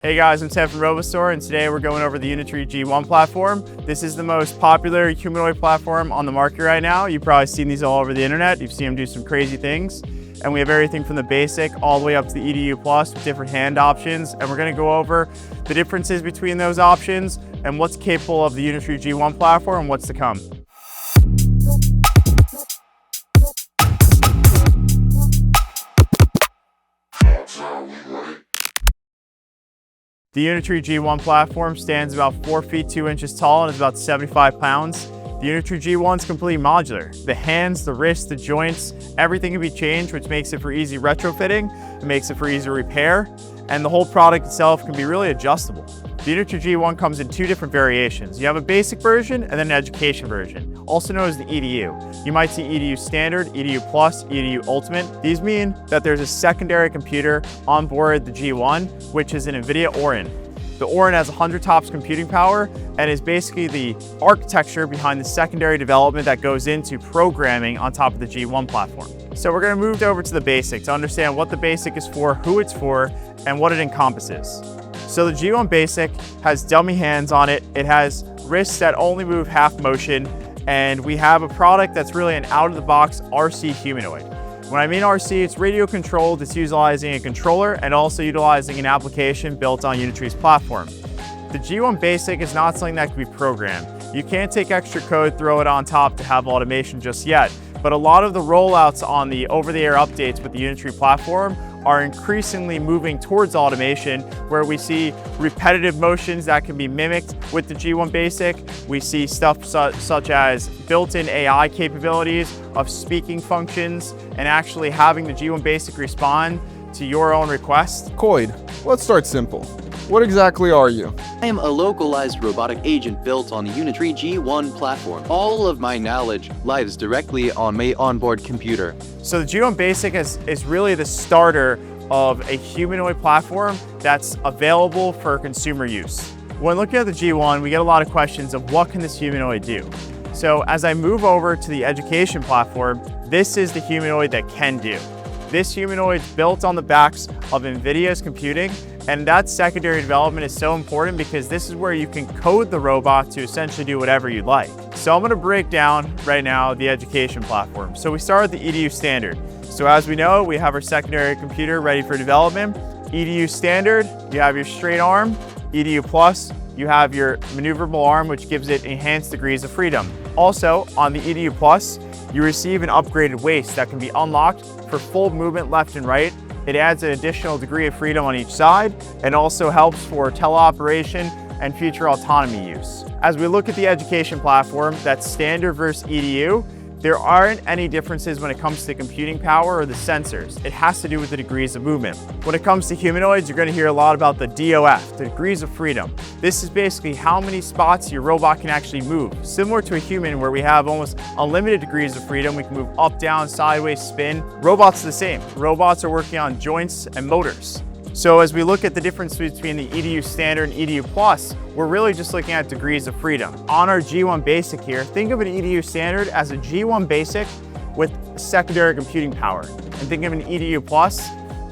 Hey guys, I'm Ted from Robostore, and today we're going over the Unitree G1 platform. This is the most popular humanoid platform on the market right now. You've probably seen these all over the internet. You've seen them do some crazy things. And we have everything from the basic all the way up to the EDU Plus with different hand options. And we're gonna go over the differences between those options and what's capable of the Unitree G1 platform and what's to come. The Unitree G1 platform stands about 4 feet 2 inches tall and is about 75 pounds. The Unitree G1 is completely modular. The hands, the wrists, the joints, everything can be changed, which makes it for easy retrofitting. It makes it for easy repair, and the whole product itself can be really adjustable. The Unitree G1 comes in 2 different variations. You have a basic version and then an education version, also known as the EDU. You might see EDU Standard, EDU Plus, EDU Ultimate. These mean that there's a secondary computer on board the G1, which is an NVIDIA Orin. The Orin has 100 TOPS computing power and is basically the architecture behind the secondary development that goes into programming on top of the G1 platform. So we're gonna move over to the basic to understand what the basic is for, who it's for, and what it encompasses. So the G1 Basic has dummy hands on it. It has wrists that only move half motion, and we have a product that's really an out-of-the-box RC humanoid. When I mean RC, it's radio controlled. It's utilizing a controller and also utilizing an application built on Unitree's platform. The G1 Basic is not something that can be programmed. You can't take extra code, throw it on top to have automation just yet, but a lot of the rollouts on the over-the-air updates with the Unitree platform are increasingly moving towards automation, where we see repetitive motions that can be mimicked with the G1 Basic. We see stuff such as built-in AI capabilities of speaking functions and actually having the G1 Basic respond to your own request. Coid, let's start simple. What exactly are you? I am a localized robotic agent built on the Unitree G1 platform. All of my knowledge lies directly on my onboard computer. So the G1 Basic is really the starter of a humanoid platform that's available for consumer use. When looking at the G1, we get a lot of questions of what can this humanoid do? So as I move over to the education platform, this is the humanoid that can do. This humanoid is built on the backs of NVIDIA's computing, and that secondary development is so important because this is where you can code the robot to essentially do whatever you'd like. So I'm gonna break down right now the education platform. So we start with the EDU Standard. So as we know, we have our secondary computer ready for development. EDU Standard, you have your straight arm. EDU Plus, you have your maneuverable arm, which gives it enhanced degrees of freedom. Also, on the EDU Plus, you receive an upgraded waist that can be unlocked for full movement left and right. It adds an additional degree of freedom on each side and also helps for teleoperation and future autonomy use. As we look at the education platform, that's standard versus EDU, there aren't any differences when it comes to computing power or the sensors. It has to do with the degrees of movement. When it comes to humanoids, you're gonna hear a lot about the DOF, the degrees of freedom. This is basically how many spots your robot can actually move. Similar to a human where we have almost unlimited degrees of freedom. We can move up, down, sideways, spin. Robots are the same. Robots are working on joints and motors. So as we look at the difference between the EDU Standard and EDU Plus, we're really just looking at degrees of freedom. On our G1 Basic here, think of an EDU Standard as a G1 Basic with secondary computing power. And think of an EDU Plus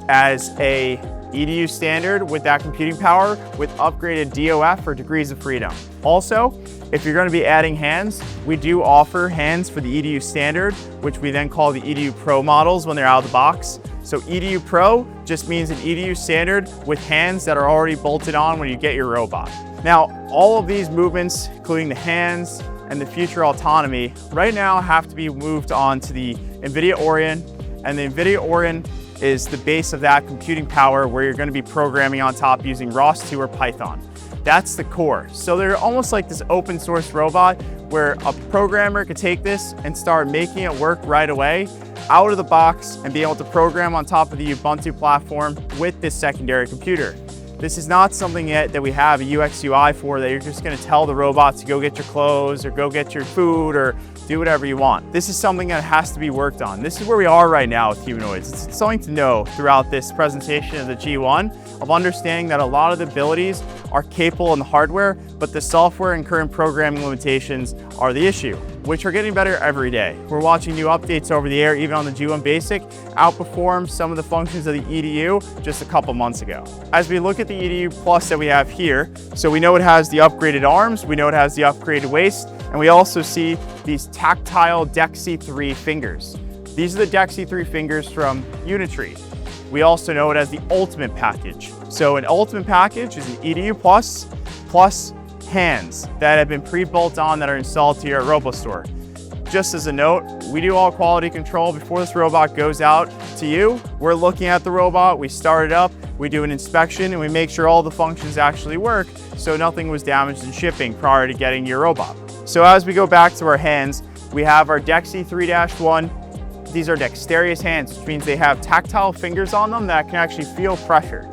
as a EDU Standard with that computing power with upgraded DOF or degrees of freedom. Also, if you're going to be adding hands, we do offer hands for the EDU Standard, which we then call the EDU Pro models when they're out of the box. So EDU Pro just means an EDU Standard with hands that are already bolted on when you get your robot. Now, all of these movements, including the hands and the future autonomy, right now have to be moved on to the NVIDIA Orin, and the NVIDIA Orin is the base of that computing power where you're going to be programming on top using ROS2 or Python. That's the core. So they're almost like this open source robot where a programmer could take this and start making it work right away out of the box and be able to program on top of the Ubuntu platform with this secondary computer. This is not something yet that we have a UX UI for that you're just going to tell the robot to go get your clothes or go get your food or do whatever you want. This is something that has to be worked on. This is where we are right now with humanoids. It's something to know throughout this presentation of the G1 of understanding that a lot of the abilities are capable in the hardware, but the software and current programming limitations are the issue. which are getting better every day. We're watching new updates over the air, even on the G1 Basic, outperform some of the functions of the EDU just a couple months ago. As we look at the EDU Plus that we have here, so we know it has the upgraded arms, we know it has the upgraded waist, and we also see these tactile Dex3 fingers. These are the Dex3 fingers from Unitree. We also know it as the Ultimate Package. So an Ultimate Package is an EDU plus hands that have been pre-built on that are installed here at Robostore. Just as a note, we do all quality control before this robot goes out to you. We're looking at the robot, we start it up, we do an inspection, and we make sure all the functions actually work so nothing was damaged in shipping prior to getting your robot. So as we go back to our hands, we have our Dex3-1. These are dexterous hands, which means they have tactile fingers on them that can actually feel pressure.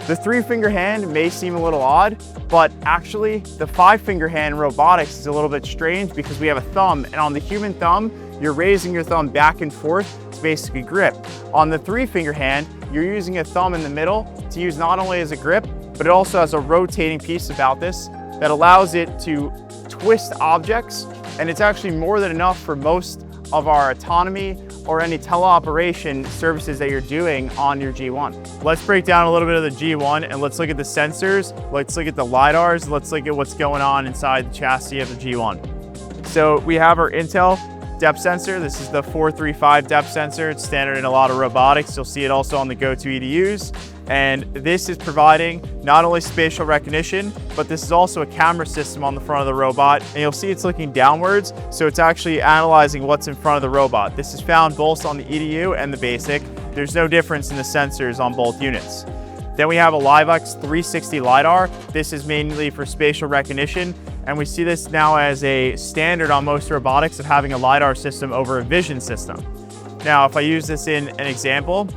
The 3-finger hand may seem a little odd, but actually the 5-finger hand in robotics is a little bit strange because we have a thumb, and on the human thumb, you're raising your thumb back and forth to basically grip. On the 3-finger hand, you're using a thumb in the middle to use not only as a grip, but it also has a rotating piece about this that allows it to twist objects, and it's actually more than enough for most of our autonomy or any teleoperation services that you're doing on your G1. Let's break down a little bit of the G1 and let's look at the sensors, let's look at the LIDARs, let's look at what's going on inside the chassis of the G1. So we have our Intel depth sensor. This is the 435 depth sensor. It's standard in a lot of robotics. You'll see it also on the go-to EDUs. And this is providing not only spatial recognition, but this is also a camera system on the front of the robot. And you'll see it's looking downwards, so it's actually analyzing what's in front of the robot. This is found both on the EDU and the Basic. There's no difference in the sensors on both units. Then we have a LiveX 360 LiDAR. This is mainly for spatial recognition, and we see this now as a standard on most robotics of having a LiDAR system over a vision system. Now, if I use this in an example,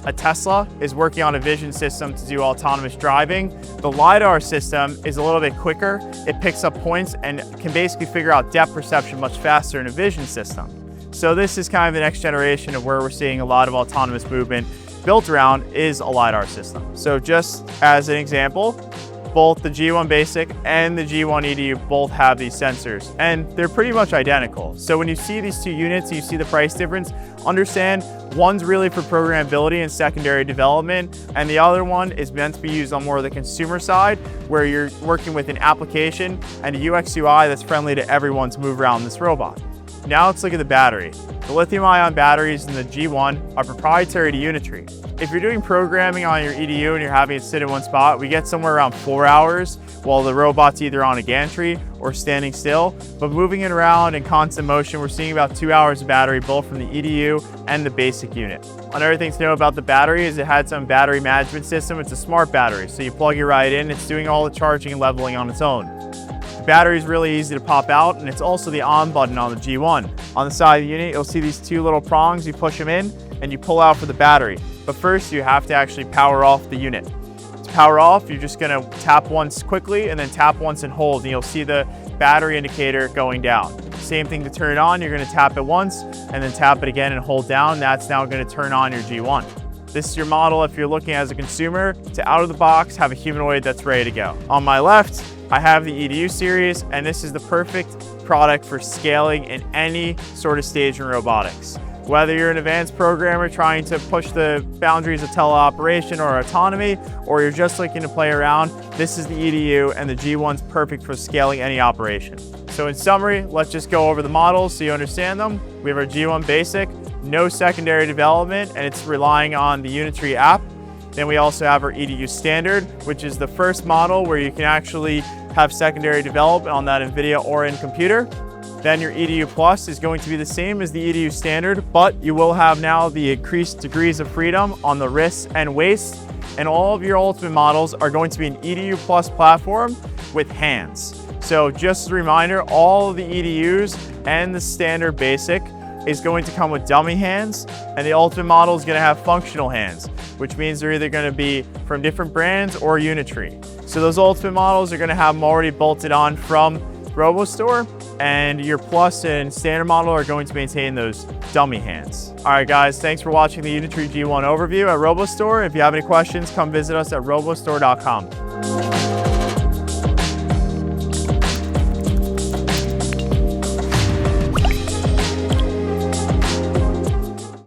a Tesla is working on a vision system to do autonomous driving. The LiDAR system is a little bit quicker. It picks up points and can basically figure out depth perception much faster in a vision system. So this is kind of the next generation of where we're seeing a lot of autonomous movement built around is a LiDAR system. So just as an example, both the G1 Basic and the G1 EDU both have these sensors, and they're pretty much identical. So when you see these two units, you see the price difference, understand one's really for programmability and secondary development, and the other one is meant to be used on more of the consumer side, where you're working with an application and a UX UI that's friendly to everyone to move around this robot. Now let's look at the battery. The lithium-ion batteries in the G1 are proprietary to Unitree. If you're doing programming on your EDU and you're having it sit in one spot, we get somewhere around 4 hours while the robot's either on a gantry or standing still. But moving it around in constant motion, we're seeing about 2 hours of battery, both from the EDU and the Basic unit. Another thing to know about the battery is it had some battery management system. It's a smart battery, so you plug it right in, it's doing all the charging and leveling on its own. The battery is really easy to pop out, and it's also the on button on the G1. On the side of the unit, you'll see these two little prongs. You push them in and you pull out for the battery. But first, you have to actually power off the unit. To power off, you're just gonna tap once quickly and then tap once and hold, and you'll see the battery indicator going down. Same thing to turn it on, you're gonna tap it once and then tap it again and hold down. That's now gonna turn on your G1. This is your model if you're looking as a consumer to out of the box have a humanoid that's ready to go. On my left, I have the EDU series, and this is the perfect product for scaling in any sort of stage in robotics. Whether you're an advanced programmer trying to push the boundaries of teleoperation or autonomy, or you're just looking to play around, this is the EDU, and the G1's perfect for scaling any operation. So in summary, let's just go over the models so you understand them. We have our G1 Basic, no secondary development, and it's relying on the Unitree app. Then we also have our EDU Standard, which is the first model where you can actually have secondary development on that NVIDIA Orin computer. Then your EDU Plus is going to be the same as the EDU Standard, but you will have now the increased degrees of freedom on the wrists and waist, and all of your Ultimate models are going to be an EDU Plus platform with hands. So just as a reminder, all of the EDUs and the Standard Basic is going to come with dummy hands, and the Ultimate model is going to have functional hands, which means they're either going to be from different brands or Unitree. So those Ultimate models are going to have them already bolted on from Robostore, and your Plus and Standard model are going to maintain those dummy hands. All right, guys, thanks for watching the Unitree G1 overview at Robostore. If you have any questions, come visit us at robostore.com.